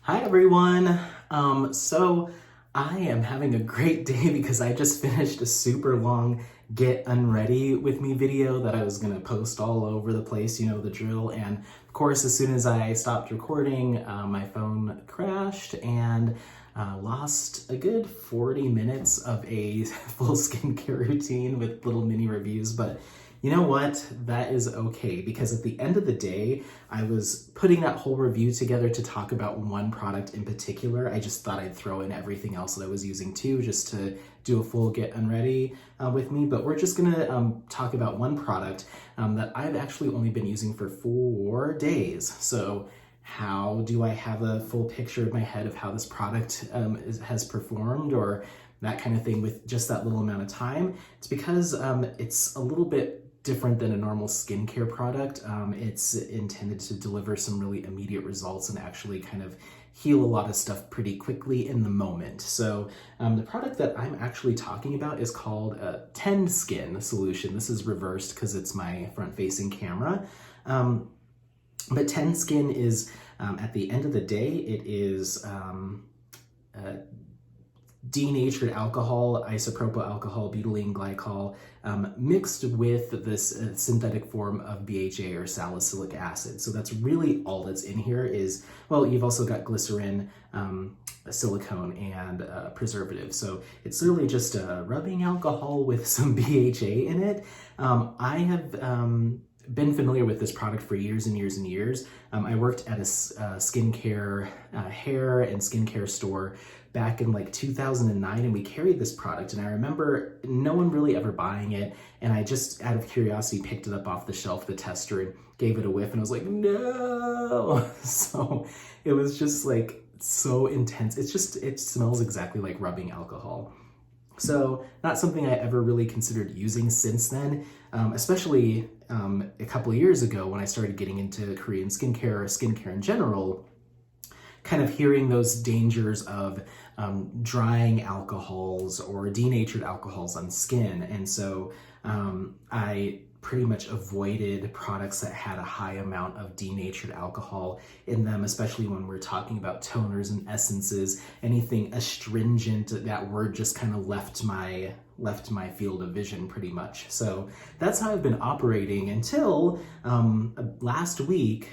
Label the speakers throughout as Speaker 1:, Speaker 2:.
Speaker 1: Hi everyone. So I am having a great day because I just finished a super long get unready with me video that I was gonna post all over the place, you know the drill. And of course, as soon as I stopped recording, my phone crashed and lost a good 40 minutes of a full skincare routine with little mini reviews. But you know what? That is okay, because at the end of the day, I was putting that whole review together to talk about one product in particular. I just thought I'd throw in everything else that I was using too, just to do a full get unready with me. But we're just gonna talk about one product that I've actually only been using for 4 days. So how do I have a full picture in my head of how this product has performed, or that kind of thing, with just that little amount of time? It's because it's a little bit different than a normal skincare product. It's intended to deliver some really immediate results and actually kind of heal a lot of stuff pretty quickly in the moment. So the product that I'm actually talking about is called a Tend Skin solution. This is reversed because it's my front-facing camera. But Tend Skin is, at the end of the day, it is denatured alcohol, isopropyl alcohol, butylene glycol, mixed with this synthetic form of BHA or salicylic acid. So that's really all that's in here. Is, well, you've also got glycerin, silicone, and preservative. So it's really just rubbing alcohol with some BHA in it. I have been familiar with this product for years and years and years. I worked at a skincare, hair and skincare store back in like 2009, and we carried this product, and I remember no one really ever buying it, and I just out of curiosity picked it up off the shelf, the tester, and gave it a whiff, and I was like, no. So it was just like so intense. It smells exactly like rubbing alcohol. So not something I ever really considered using since then, especially a couple of years ago when I started getting into Korean skincare or skincare in general, kind of hearing those dangers of drying alcohols or denatured alcohols on skin. And so I pretty much avoided products that had a high amount of denatured alcohol in them, especially when we're talking about toners and essences. Anything astringent, that word just kind of left my field of vision pretty much. So that's how I've been operating until last week.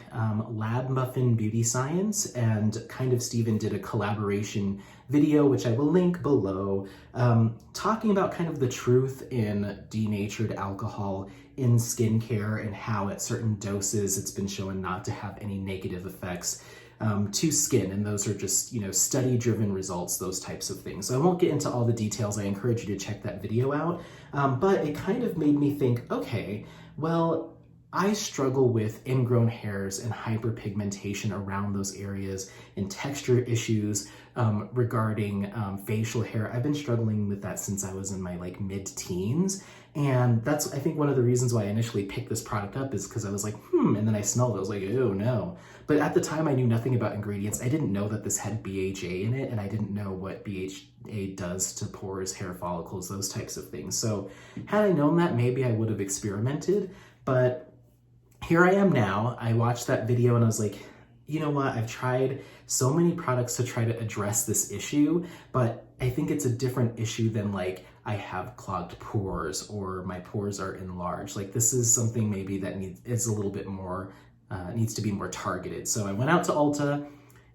Speaker 1: Lab Muffin Beauty Science and Kind of Steven did a collaboration video, which I will link below, talking about kind of the truth in denatured alcohol in skincare and how at certain doses it's been shown not to have any negative effects to skin. And those are just, you know, study-driven results, those types of things. So I won't get into all the details. I encourage you to check that video out. But it kind of made me think, okay, well, I struggle with ingrown hairs and hyperpigmentation around those areas, and texture issues regarding facial hair. I've been struggling with that since I was in my like mid-teens. And that's, I think, one of the reasons why I initially picked this product up, is because I was like, and then I smelled it. I was like, oh no. But at the time I knew nothing about ingredients. I didn't know that this had BHA in it, and I didn't know what BHA does to pores, hair follicles, those types of things. So had I known that, maybe I would have experimented. But here I am now. I watched that video and I was like, you know what? I've tried so many products to try to address this issue, but I think it's a different issue than like I have clogged pores or my pores are enlarged. Like, this is something maybe that is a little bit more, needs to be more targeted. So I went out to Ulta,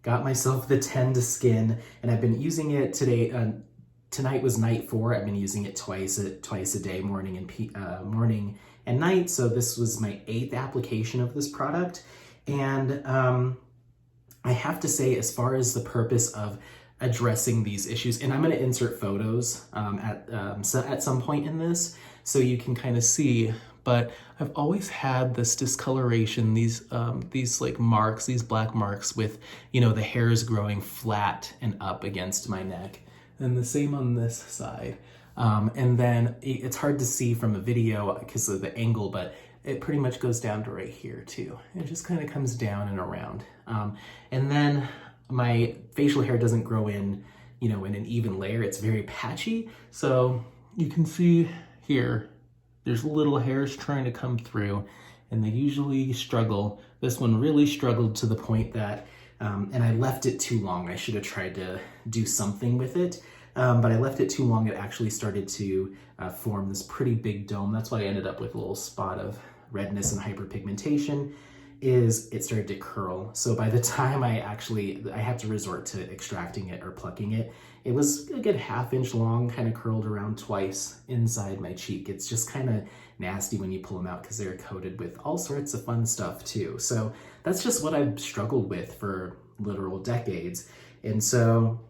Speaker 1: got myself the Tend Skin, and I've been using it today. Tonight was night 4. I've been using it twice a day, morning and night. So this was my 8th application of this product. And I have to say, as far as the purpose of addressing these issues, and I'm going to insert photos at some point in this so you can kind of see, but I've always had this discoloration, these like marks, these black marks with, you know, the hairs growing flat and up against my neck, and the same on this side. And then it's hard to see from a video because of the angle, but it pretty much goes down to right here too. It just kind of comes down and around. And then my facial hair doesn't grow in, you know, in an even layer. It's very patchy. So you can see here, there's little hairs trying to come through, and they usually struggle. This one really struggled to the point that and I left it too long. I should have tried to do something with it, but I left it too long. It actually started to form this pretty big dome. That's why I ended up with a little spot of redness and hyperpigmentation. Is it started to curl. So by the time I had to resort to extracting it or plucking it, it was a good ½ inch long, kind of curled around twice inside my cheek. It's just kind of nasty when you pull them out because they're coated with all sorts of fun stuff too. So that's just what I've struggled with for literal decades. And so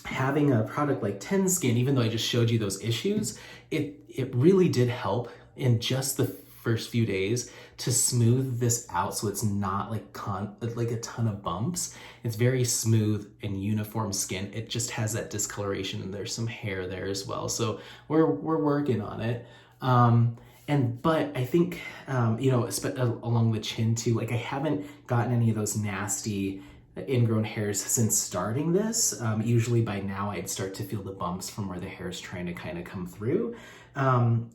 Speaker 1: having a product like TenSkin, even though I just showed you those issues, it really did help in just the first few days to smooth this out so it's not like a ton of bumps. It's very smooth and uniform skin. It just has that discoloration and there's some hair there as well. So we're working on it. But I think, along the chin too, like I haven't gotten any of those nasty ingrown hairs since starting this. Usually by now I'd start to feel the bumps from where the hair is trying to kind of come through.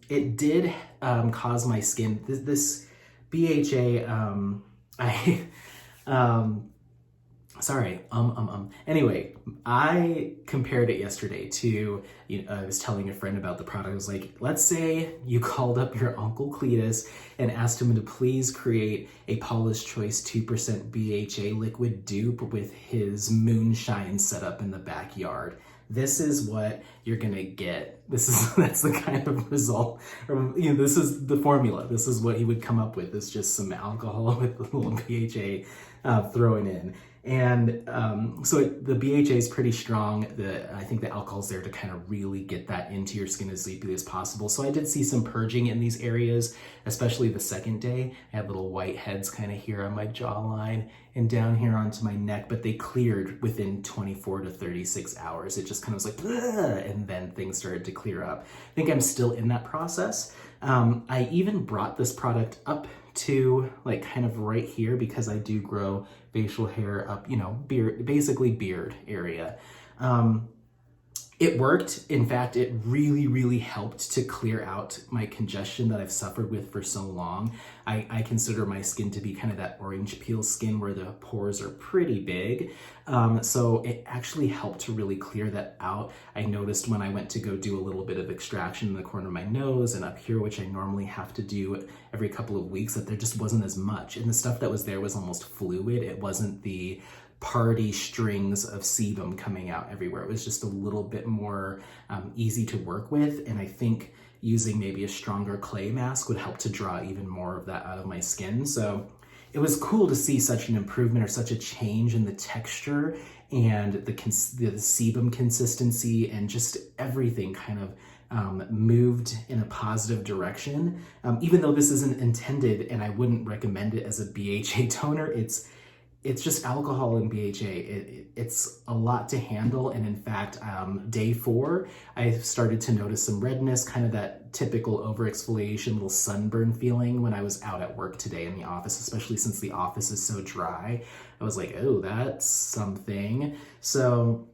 Speaker 1: It did cause my skin, this BHA, Anyway, I compared it yesterday to, I was telling a friend about the product. I was like, let's say you called up your Uncle Cletus and asked him to please create a Paula's Choice 2% BHA liquid dupe with his moonshine setup in the backyard. This is what you're gonna get. That's the kind of result, or this is the formula. This is what he would come up with. It's just some alcohol with a little BHA thrown in. And so the BHA is pretty strong. I think the alcohol's there to kind of really get that into your skin as deeply as possible. So I did see some purging in these areas, especially the second day. I had little white heads kind of here on my jawline and down here onto my neck, but they cleared within 24 to 36 hours. It just kind of was like, ugh, and then things started to clear up. I think I'm still in that process. I even brought this product up to like kind of right here because I do grow facial hair up, basically beard area. It worked. In fact, it really, really helped to clear out my congestion that I've suffered with for so long. I consider my skin to be kind of that orange peel skin where the pores are pretty big. So it actually helped to really clear that out. I noticed when I went to go do a little bit of extraction in the corner of my nose and up here, which I normally have to do every couple of weeks, that there just wasn't as much. And the stuff that was there was almost fluid. It wasn't the party strings of sebum coming out everywhere. It was just a little bit more easy to work with. And I think using maybe a stronger clay mask would help to draw even more of that out of my skin. So it was cool to see such an improvement or such a change in the texture and the sebum consistency and just everything kind of moved in a positive direction. Even though this isn't intended and I wouldn't recommend it as a BHA toner, it's just alcohol and BHA. It's a lot to handle. And in fact, day 4, I started to notice some redness, kind of that typical overexfoliation, little sunburn feeling when I was out at work today in the office, especially since the office is so dry. I was like, oh, that's something. So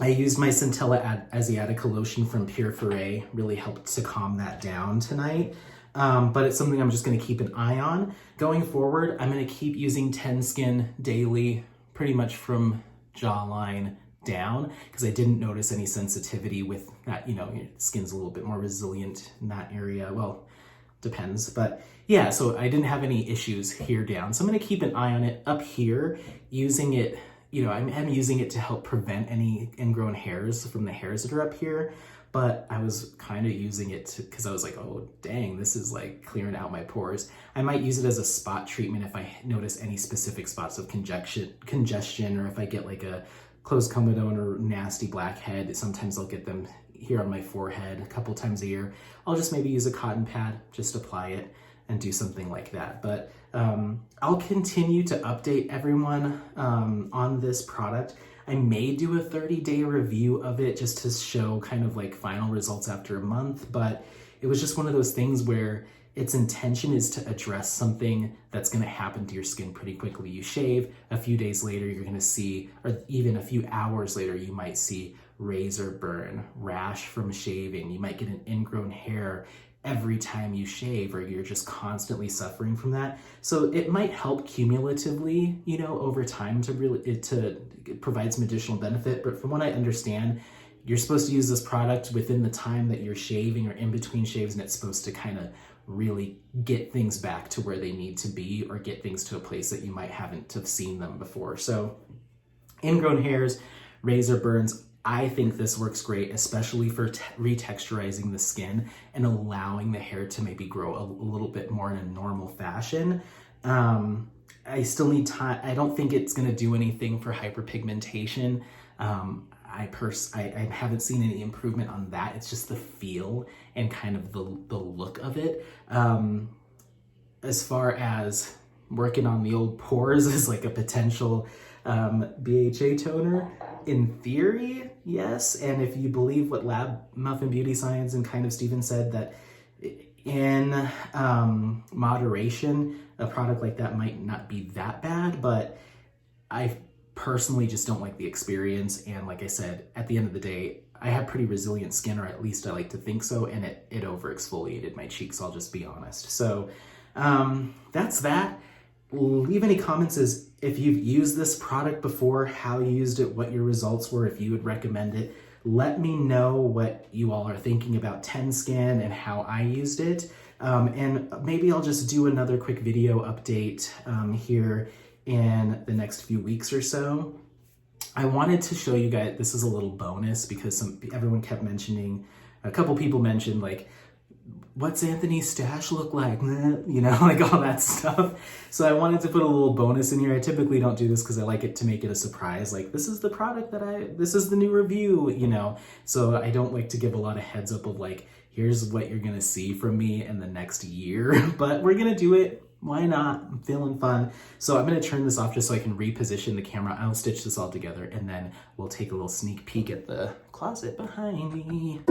Speaker 1: I used my Centella Asiatica lotion from Pure Foray, really helped to calm that down tonight. But it's something I'm just going to keep an eye on. Going forward, I'm going to keep using TenSkin daily, pretty much from jawline down, because I didn't notice any sensitivity with that. Your skin's a little bit more resilient in that area. Well, depends. But yeah, so I didn't have any issues here down. So I'm going to keep an eye on it up here, using it. I'm using it to help prevent any ingrown hairs from the hairs that are up here. But I was kind of using it because I was like, oh, dang, this is like clearing out my pores. I might use it as a spot treatment if I notice any specific spots of congestion, or if I get like a closed comedone or nasty blackhead. Sometimes I'll get them here on my forehead a couple times a year. I'll just maybe use a cotton pad, just apply it and do something like that. But I'll continue to update everyone on this product. I may do a 30-day review of it just to show kind of like final results after a month, but it was just one of those things where its intention is to address something that's going to happen to your skin pretty quickly. You shave, a few days later you're going to see, or even a few hours later, you might see razor burn, rash from shaving. You might get an ingrown hair every time you shave, or you're just constantly suffering from that. So it might help cumulatively, you know, over time to provide some additional benefit. But from what I understand, you're supposed to use this product within the time that you're shaving or in between shaves, and it's supposed to kind of really get things back to where they need to be, or get things to a place that you might haven't have seen them before. So ingrown hairs, razor burns, I think this works great, especially for retexturizing the skin and allowing the hair to maybe grow a little bit more in a normal fashion. I still need time. I don't think it's going to do anything for hyperpigmentation. I haven't seen any improvement on that. It's just the feel and kind of the look of it. As far as working on the old pores as like a potential BHA toner, in theory, yes. And if you believe what Lab Muffin Beauty Science and Kind of Steven said, that in moderation, a product like that might not be that bad, but I personally just don't like the experience. And like I said, at the end of the day, I have pretty resilient skin, or at least I like to think so, and it over exfoliated my cheeks, I'll just be honest. So that's that. Leave any comments as if you've used this product before, how you used it, what your results were, if you would recommend it. Let me know what you all are thinking about TenSkin and how I used it. And maybe I'll just do another quick video update here in the next few weeks or so. I wanted to show you guys, this is a little bonus because everyone kept mentioning, a couple people mentioned like, what's Anthony's stash look like? You know, like all that stuff. So I wanted to put a little bonus in here. I typically don't do this because I like it to make it a surprise. Like, this is the product this is the new review, you know? So I don't like to give a lot of heads up of like, here's what you're gonna see from me in the next year, but we're gonna do it. Why not? I'm feeling fun. So I'm gonna turn this off just so I can reposition the camera. I'll stitch this all together, and then we'll take a little sneak peek at the closet behind me.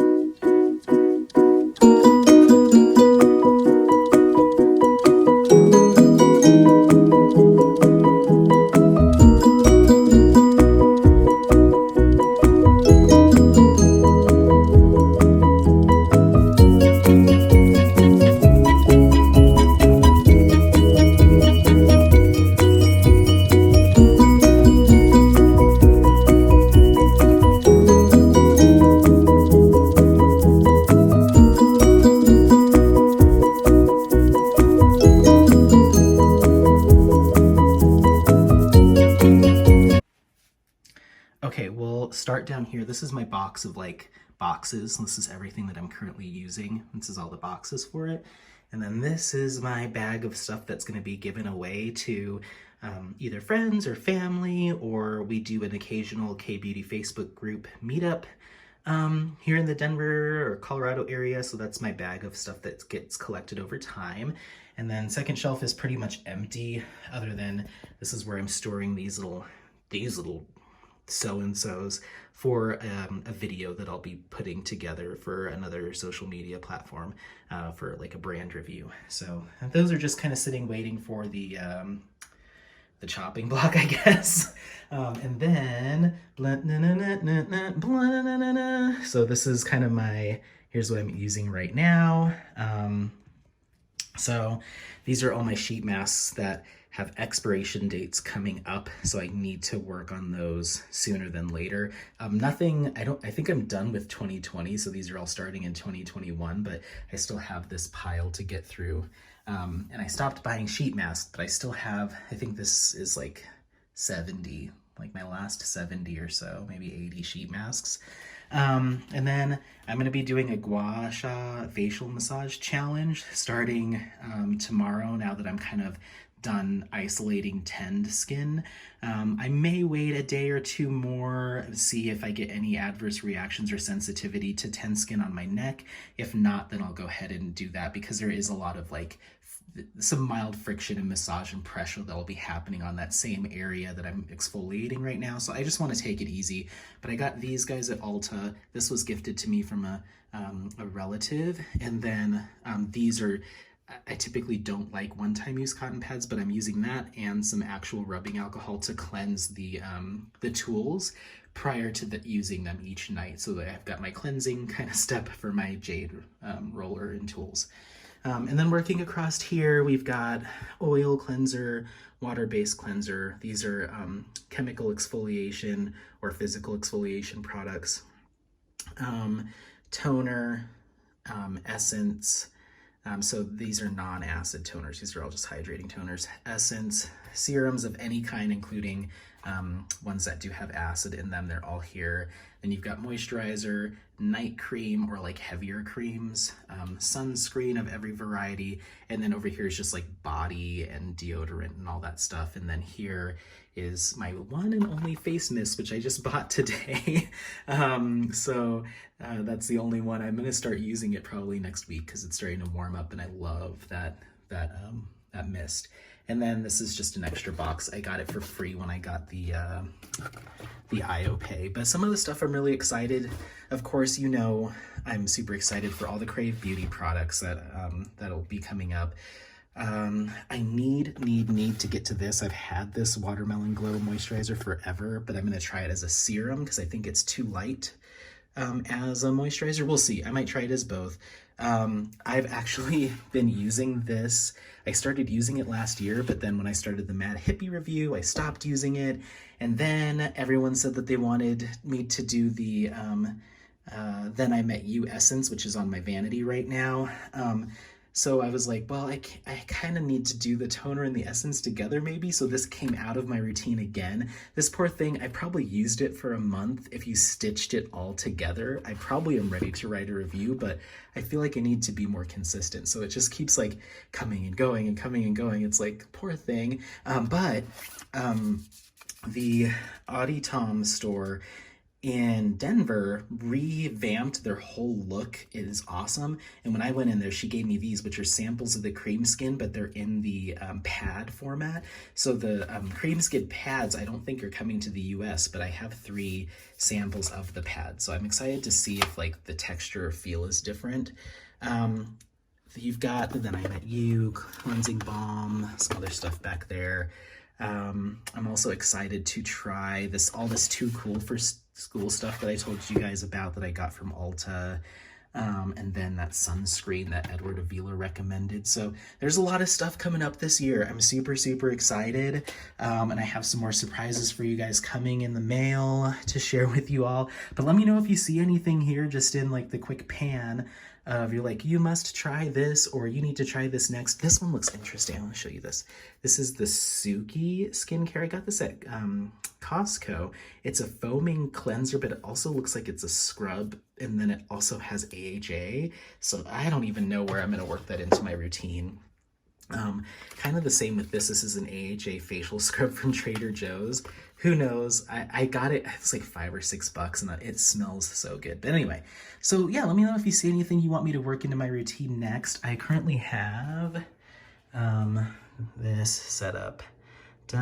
Speaker 1: Okay, we'll start down here. This is my box of like boxes. This is everything that I'm currently using. This is all the boxes for it. And then this is my bag of stuff that's going to be given away to either friends or family, or we do an occasional K-Beauty Facebook group meetup here in the Denver or Colorado area. So that's my bag of stuff that gets collected over time. And then second shelf is pretty much empty, other than this is where I'm storing these little so-and-sos for a video that I'll be putting together for another social media platform for like a brand review. So those are just kind of sitting waiting for the chopping block, I guess. And then so this is kind of here's what I'm using right now. So these are all my sheet masks that have expiration dates coming up, so I need to work on those sooner than later. I think I'm done with 2020, so these are all starting in 2021, but I still have this pile to get through. And I stopped buying sheet masks, but I still have, I think this is like 70, like my last 70 or so, maybe 80 sheet masks. And then I'm going to be doing a gua sha facial massage challenge starting tomorrow, now that I'm kind of done isolating tanned skin. I may wait a day or two more, see if I get any adverse reactions or sensitivity to tanned skin on my neck. If not, then I'll go ahead and do that, because there is a lot of like some mild friction and massage and pressure that'll be happening on that same area that I'm exfoliating right now. So I just want to take it easy. But I got these guys at Ulta. This was gifted to me from a relative. And then these are I typically don't like one-time use cotton pads, but I'm using that and some actual rubbing alcohol to cleanse the tools prior to using them each night, so that I've got my cleansing kind of step for my jade roller and tools. And then working across here, we've got oil cleanser, water-based cleanser. These are chemical exfoliation or physical exfoliation products. Toner, essence. So these are non-acid toners. These are all just hydrating toners. Essence, serums of any kind, including ones that do have acid in them. They're all here. Then you've got moisturizer, night cream or like heavier creams, sunscreen of every variety. And then over here is just like body and deodorant and all that stuff. And then here is my one and only face mist, which I just bought today. That's the only one. I'm going to start using it probably next week because it's starting to warm up and I love that mist. And then this is just an extra box. I got it for free when I got the IO Pay. But some of the stuff I'm really excited. Of course, you know, I'm super excited for all the Crave Beauty products that'll be coming up. I need to get to this. I've had this Watermelon Glow moisturizer forever, but I'm going to try it as a serum because I think it's too light as a moisturizer. We'll see. I might try it as both. I've actually been using this. I started using it last year, but then when I started the Mad Hippie review, I stopped using it. And then everyone said that they wanted me to do the Then I Met You essence, which is on my vanity right now. So I was like, well, I kind of need to do the toner and the essence together maybe. So this came out of my routine again. This poor thing, I probably used it for a month. If you stitched it all together, I probably am ready to write a review, but I feel like I need to be more consistent. So it just keeps like coming and going and coming and going. It's like, poor thing. The Audie Tom store in Denver revamped their whole look. It is awesome. And when I went in there, she gave me these, which are samples of the cream skin, but they're in the pad format. So the cream skin pads, I don't think are coming to the US, but I have 3 samples of the pad. So I'm excited to see if like the texture or feel is different. You've got the Then I Met You cleansing balm, some other stuff back there. I'm also excited to try all this Too Cool for School stuff that I told you guys about that I got from Ulta, and then that sunscreen that Edward Avila recommended. So there's a lot of stuff coming up this year. I'm super excited, and I have some more surprises for you guys coming in the mail to share with you all. But let me know if you see anything here just in like the quick pan of you're like, you must try this or you need to try this next. This one looks interesting. I want to show you this. This is the Sookie Skincare. I got this at Costco. It's a foaming cleanser, but it also looks like it's a scrub, and then it also has AHA. So I don't even know where I'm going to work that into my routine. Kind of the same with this. This is an AHA facial scrub from Trader Joe's. Who knows? I got it. It's like $5 or $6 and it smells so good. But anyway, so yeah, let me know if you see anything you want me to work into my routine next. I currently have this set up. So